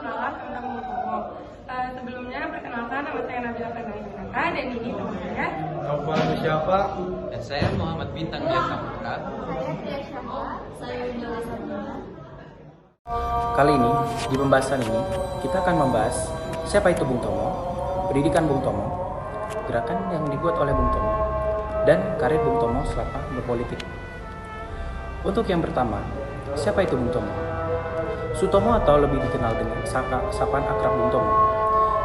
kenalan tentang Bung Tomo. Sebelumnya perkenalkan, nama saya Nabila Kanayunaka dan ini teman saya Novel siapa? Dan saya Muhammad Bintang Dian Saputra. Saya Tia Syahwa, saya Windows Saputra. Kali ini, di pembahasan ini, kita akan membahas siapa itu Bung Tomo, pendidikan Bung Tomo, gerakan yang dibuat oleh Bung Tomo, dan karir Bung Tomo selama berpolitik. Untuk yang pertama, siapa itu Bung Tomo? Sutomo atau lebih dikenal dengan sapaan akrab Bung Tomo,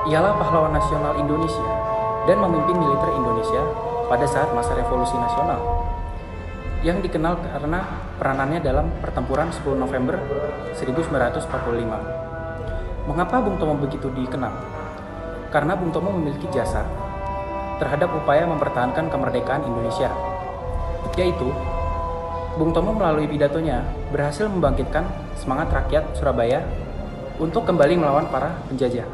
ialah pahlawan nasional Indonesia dan memimpin militer Indonesia pada saat masa revolusi nasional, yang dikenal karena peranannya dalam pertempuran 10 November 1945. Mengapa Bung Tomo begitu dikenal? Karena Bung Tomo memiliki jasa terhadap upaya mempertahankan kemerdekaan Indonesia, yaitu Bung Tomo melalui pidatonya berhasil membangkitkan semangat rakyat Surabaya untuk kembali melawan para penjajah.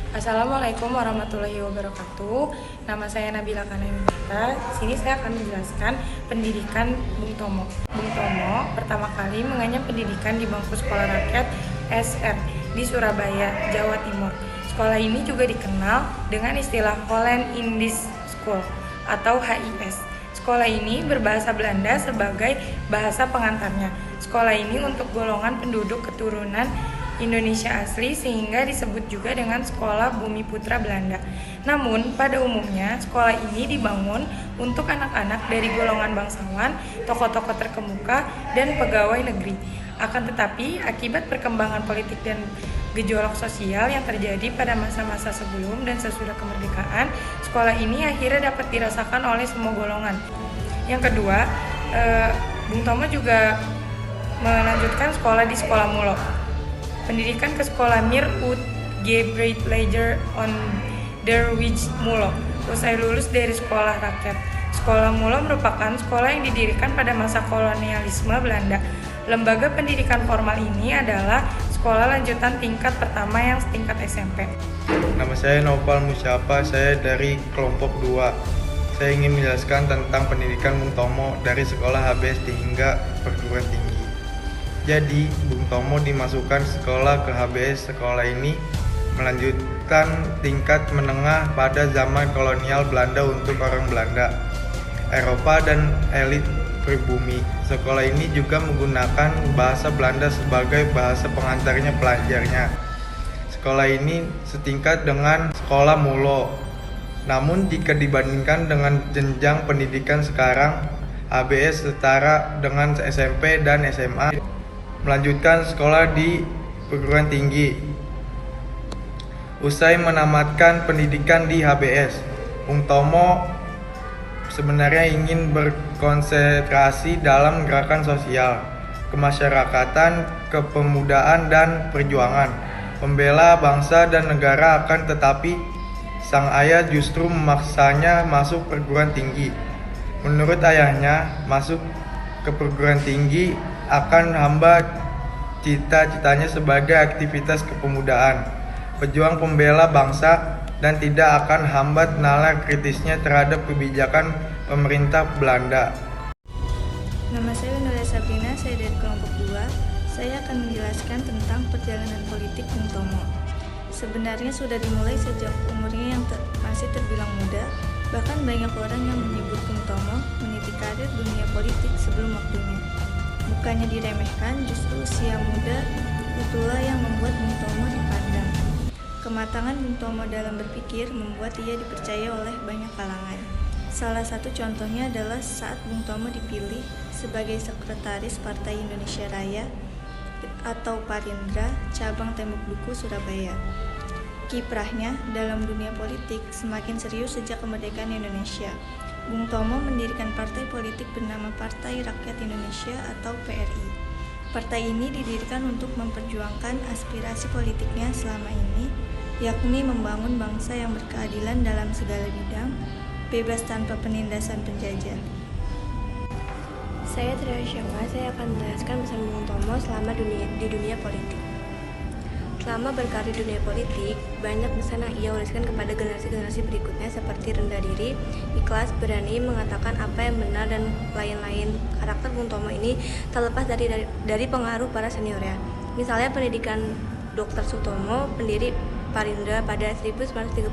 Assalamualaikum warahmatullahi wabarakatuh. Nama saya Nabila Kanayunaka. Di sini saya akan menjelaskan pendidikan Bung Tomo. Bung Tomo pertama kali mengenyam pendidikan di bangku sekolah rakyat SR di Surabaya, Jawa Timur. Sekolah ini juga dikenal dengan istilah Holland Indisch School atau HIS. Sekolah ini berbahasa Belanda sebagai bahasa pengantarnya. Sekolah ini untuk golongan penduduk keturunan Indonesia asli sehingga disebut juga dengan Sekolah Bumi Putra Belanda. Namun pada umumnya sekolah ini dibangun untuk anak-anak dari golongan bangsawan, tokoh-tokoh terkemuka, dan pegawai negeri. Akan tetapi akibat perkembangan politik dan gejolak sosial yang terjadi pada masa-masa sebelum dan sesudah kemerdekaan, sekolah ini akhirnya dapat dirasakan oleh semua golongan. Yang kedua, Bung Tomo juga melanjutkan sekolah di Sekolah Mulo. Pendidikan ke Sekolah Mir Ut Gebreidleger on der Weg Mulo. Usai lulus dari sekolah rakyat, Sekolah Mulo merupakan sekolah yang didirikan pada masa kolonialisme Belanda. Lembaga pendidikan formal ini adalah sekolah lanjutan tingkat pertama yang setingkat SMP. Nama saya Noval Musyapa, saya dari kelompok 2. Saya ingin menjelaskan tentang pendidikan Bung Tomo dari sekolah HBS hingga perguruan tinggi. Jadi, Bung Tomo dimasukkan sekolah ke HBS. Sekolah ini melanjutkan tingkat menengah pada zaman kolonial Belanda untuk orang Belanda, Eropa, dan elit pribumi. Sekolah ini juga menggunakan bahasa Belanda sebagai bahasa pengantarnya pelajarnya. Sekolah ini setingkat dengan Sekolah Mulo. Namun jika dibandingkan dengan jenjang pendidikan sekarang, HBS setara dengan SMP dan SMA. Melanjutkan sekolah di perguruan tinggi. Usai menamatkan pendidikan di HBS, Bung Tomo sebenarnya ingin berkonsentrasi dalam gerakan sosial, kemasyarakatan, kepemudaan, dan perjuangan, membela bangsa dan negara. Akan tetapi sang ayah justru memaksanya masuk perguruan tinggi. Menurut ayahnya, masuk ke perguruan tinggi akan hambat cita-citanya sebagai aktivitas kepemudaan, pejuang pembela bangsa, dan tidak akan hambat nalar kritisnya terhadap kebijakan pemerintah Belanda. Nama saya Windows Sabrina, saya dari kelompok 2. Saya akan menjelaskan tentang perjalanan politik Bung Tomo. Sebenarnya sudah dimulai sejak umurnya yang masih terbilang muda. Bahkan banyak orang yang menyebut Bung Tomo meniti karir dunia politik sebelum waktunya. Bukannya diremehkan, justru usia muda itulah yang membuat Bung Tomo dipandang. Kematangan Bung Tomo dalam berpikir membuat ia dipercaya oleh banyak kalangan. Salah satu contohnya adalah saat Bung Tomo dipilih sebagai sekretaris Partai Indonesia Raya atau Parindra, cabang Tembok Duku, Surabaya. Kiprahnya dalam dunia politik semakin serius sejak kemerdekaan Indonesia. Bung Tomo mendirikan partai politik bernama Partai Rakyat Indonesia atau PRI. Partai ini didirikan untuk memperjuangkan aspirasi politiknya selama ini, yakni membangun bangsa yang berkeadilan dalam segala bidang, bebas tanpa penindasan penjajah. Saya Tia Syahwa, saya akan menjelaskan pesan Bung Tomo selama di dunia politik. Selama berkarir di dunia politik, banyak pesan yang ia wariskan kepada generasi-generasi berikutnya seperti rendah diri, ikhlas, berani mengatakan apa yang benar, dan lain-lain. Karakter Bung Tomo ini tak lepas dari pengaruh para seniornya. Misalnya pendidikan Dr. Sutomo, pendiri Parindra pada 1935.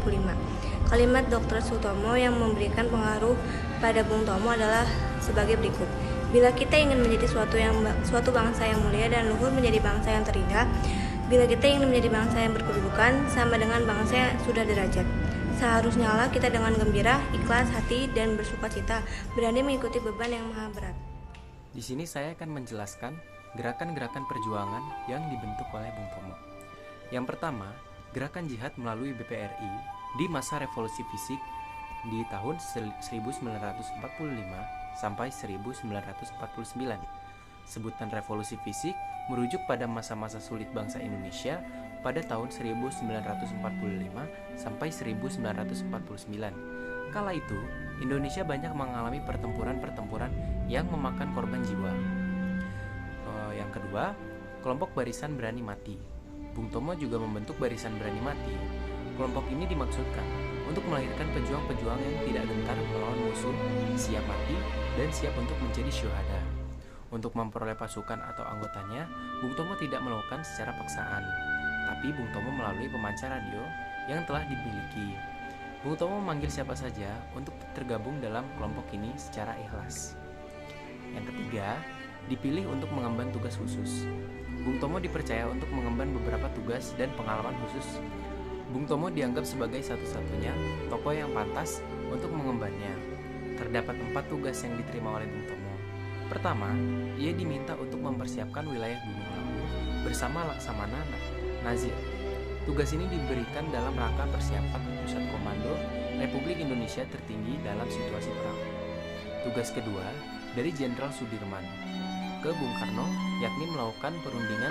Kalimat Dr. Sutomo yang memberikan pengaruh pada Bung Tomo adalah sebagai berikut. Bila kita ingin menjadi suatu bangsa yang mulia dan luhur, menjadi bangsa yang terindah, bila kita ingin menjadi bangsa yang berkedudukan sama dengan bangsa yang sudah derajat, seharusnya lah kita dengan gembira, ikhlas hati, dan bersukacita berani mengikuti beban yang maha berat. Di sini saya akan menjelaskan gerakan-gerakan perjuangan yang dibentuk oleh Bung Tomo. Yang pertama, gerakan jihad melalui BPRI di masa revolusi fisik di tahun 1945 sampai 1949. Sebutan revolusi fisik merujuk pada masa-masa sulit bangsa Indonesia pada tahun 1945 sampai 1949. Kala itu, Indonesia banyak mengalami pertempuran-pertempuran yang memakan korban jiwa. Yang kedua, kelompok Barisan Berani Mati. Bung Tomo juga membentuk Barisan Berani Mati. Kelompok ini dimaksudkan untuk melahirkan pejuang-pejuang yang tidak gentar melawan musuh, siap mati, dan siap untuk menjadi syuhada. Untuk memperoleh pasukan atau anggotanya, Bung Tomo tidak melakukan secara paksaan, tapi Bung Tomo melalui pemancar radio yang telah dimiliki. Bung Tomo memanggil siapa saja untuk tergabung dalam kelompok ini secara ikhlas. Yang ketiga, dipilih untuk mengemban tugas khusus. Bung Tomo dipercaya untuk mengemban beberapa tugas dan pengalaman khusus. Bung Tomo dianggap sebagai satu-satunya tokoh yang pantas untuk mengembannya. Terdapat 4 tugas yang diterima oleh Bung Tomo. Pertama, ia diminta untuk mempersiapkan wilayah Gunung Lawu bersama Laksamana Nazir. Tugas ini diberikan dalam rangka persiapan pusat komando Republik Indonesia tertinggi dalam situasi perang. Tugas kedua, dari Jenderal Sudirman ke Bung Karno, yakni melakukan perundingan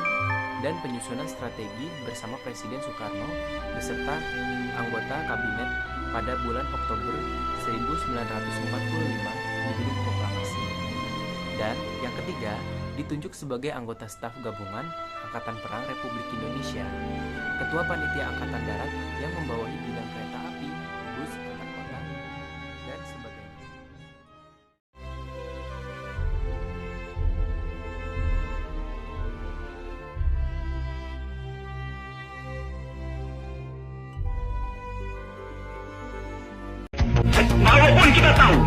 dan penyusunan strategi bersama Presiden Soekarno beserta anggota kabinet pada bulan Oktober 1945 di Gedung Proklamasi. Dan yang ketiga, ditunjuk sebagai anggota staf gabungan Angkatan Perang Republik Indonesia, Ketua Panitia Angkatan Darat yang membawahi bidang kereta api, bus, antar kota, dan sebagainya. Walaupun kita tahu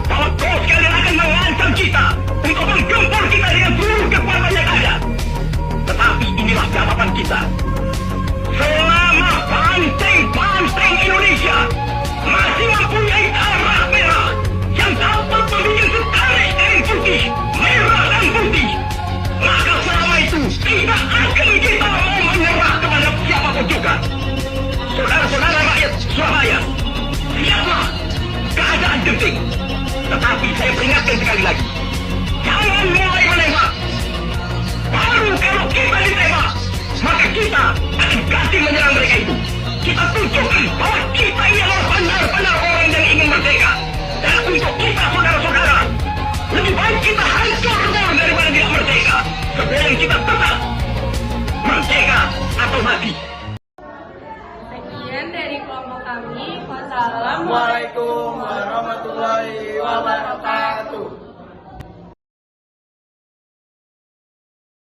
bahwa kau sekalian akan mengancam kita untuk menggempur kita dengan seluruh kekuatan yang ada, tetapi inilah jawaban kita. Selama banteng-banteng Indonesia masih mempunyai darah merah yang dapat membuat setarik dari putih, merah dan putih, maka selama itu tidak akan kita mau menyerah kepada siapapun juga. Saudara-saudara rakyat Surabaya, siaplah keadaan genting. Tetapi saya peringatkan sekali lagi, jangan mulai menembak. Baru kalau kita ditembak, maka kita akan ganti menyerang mereka itu. Kita tunjukkan bahwa kita ini adalah benar-benar orang yang ingin merdeka. Dan untuk kita saudara-saudara, lebih baik kita hancur daripada tidak merdeka, sebelum kita tetap merdeka atau mati.